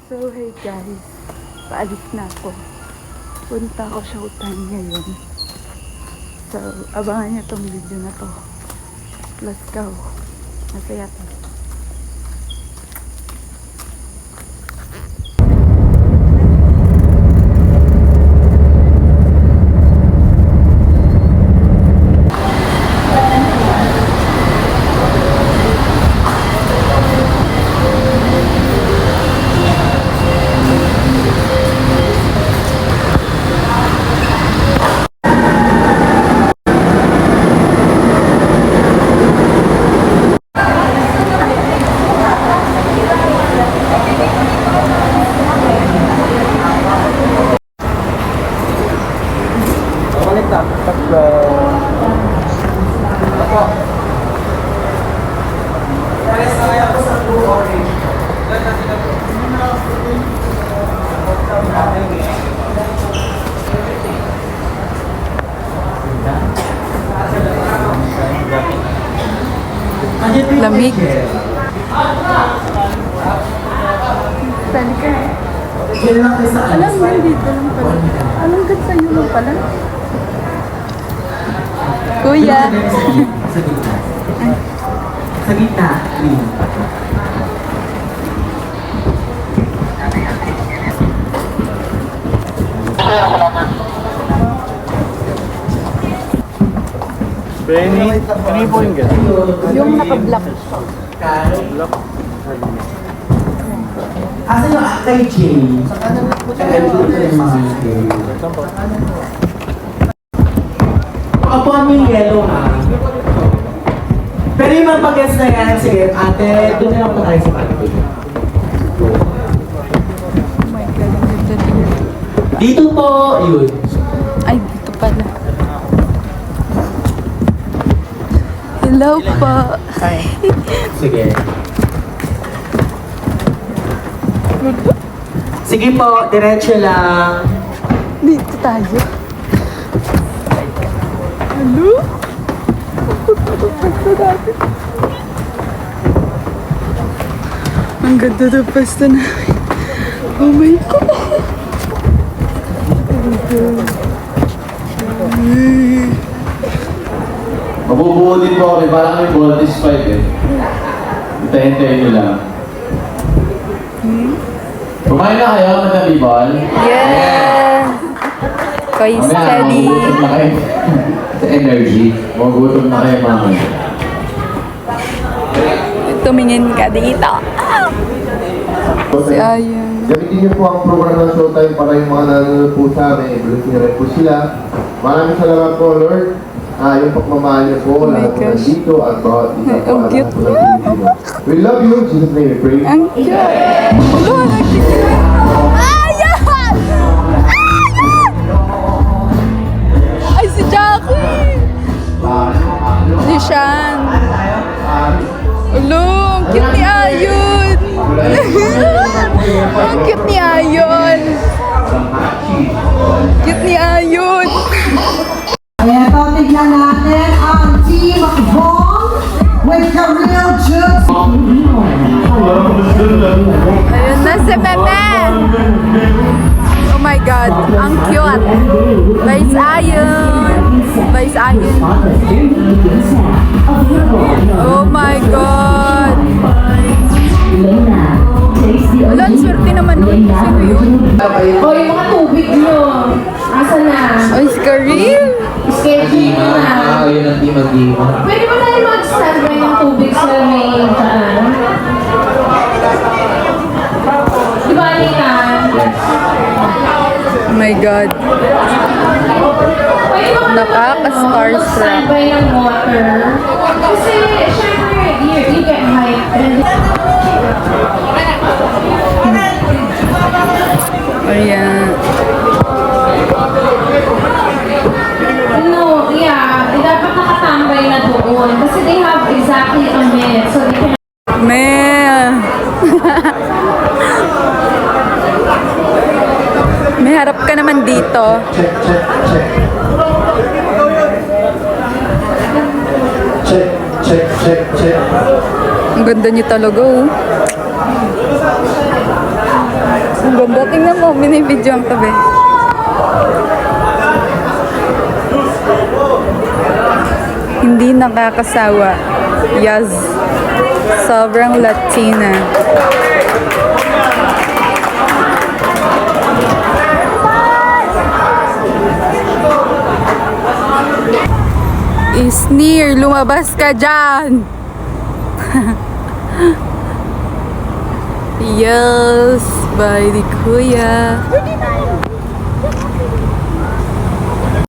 So hey guys, paalis na ako. Punta ako showtime ngayon. So abangan niyo tong video na to. Let's go. Masaya to. Lamig. Saan ka? Alam mo, dito lang pala. Alam ka sa'yo lang pala. Kuya. Sa gitna. Sa gitna. Benny, ano po yung gas? Yung naka-block. Block. Asa yung kay Jay? Kaya dito yung mga Jay. Ako yung yellow ha. Pero yung mga pag-guess na yan, sige, ate, doon na lang po tayo sa pati. Oh my God, ang ganda dito. Dito po, yun. Ay, dito pala. Hello po. Sige. Sige po, diretso lang. Dito tayo. Hello? Ang ganda ng pwesto namin. Oh my God. Mabubuo din po kami, parang kami Voltis 5 eh. Hintay-hintayin nyo lang. Kumain na kayo, Madam Ibal? Yes! Koy steady. Magugutom na kayo sa energy. Magugutom na kayo mamaya. Tumingin ka dito. Si Ayan. Gamitin niyo po ang program ng Showtime para yung mga nanonood po sa amin. Blessing rin po sila. Maraming salamat po, Lord. Yung pagmamahal niyo po, Oh my lahat po gosh. nandito at bawat isa Ay, po, ang at cute. lahat po ng Pilipino. We love you. In Jesus' name we pray. Ang cute. Hello, nagkikinig. Ayan! Ayan! Ay, si Jackie! Si Shan. Hello, ang cute ni Ayon. Ang cute ni Ayon. Cute ni Ayon. Eto, tignan natin ang Team Bong with the real juice. Ayun na si Meme. Oh my God, ang cute. Vice Ayon. Vice Ayon. Oh my God. Wala, ang swerte naman nun. Sino yun? O, yung mga tubig nyo. Asa na? Ay, si Karim. Schedule nyo na. Kayo ng team mag-iwan. Pwede ba tayo mag-standby ng tubig sa may daan? Di ba, Alina? Oh my God. Pwede ba Nakaka-starstruck. mag-standby ng water? Kasi, syempre, you get hyped. Ayan. No, yeah. Dapat nakatambay na doon. Kasi they have exactly a minute. So they can... May harap ka naman dito. Check, check, check. Check, check, check, check. Ang ganda niyo talaga, oh. Tingnan mo, binibidyo ang tabi. Hindi nakakasawa. Yaz. Sobrang Latina. Isnir, lumabas ka dyan! Yes, by the kuya.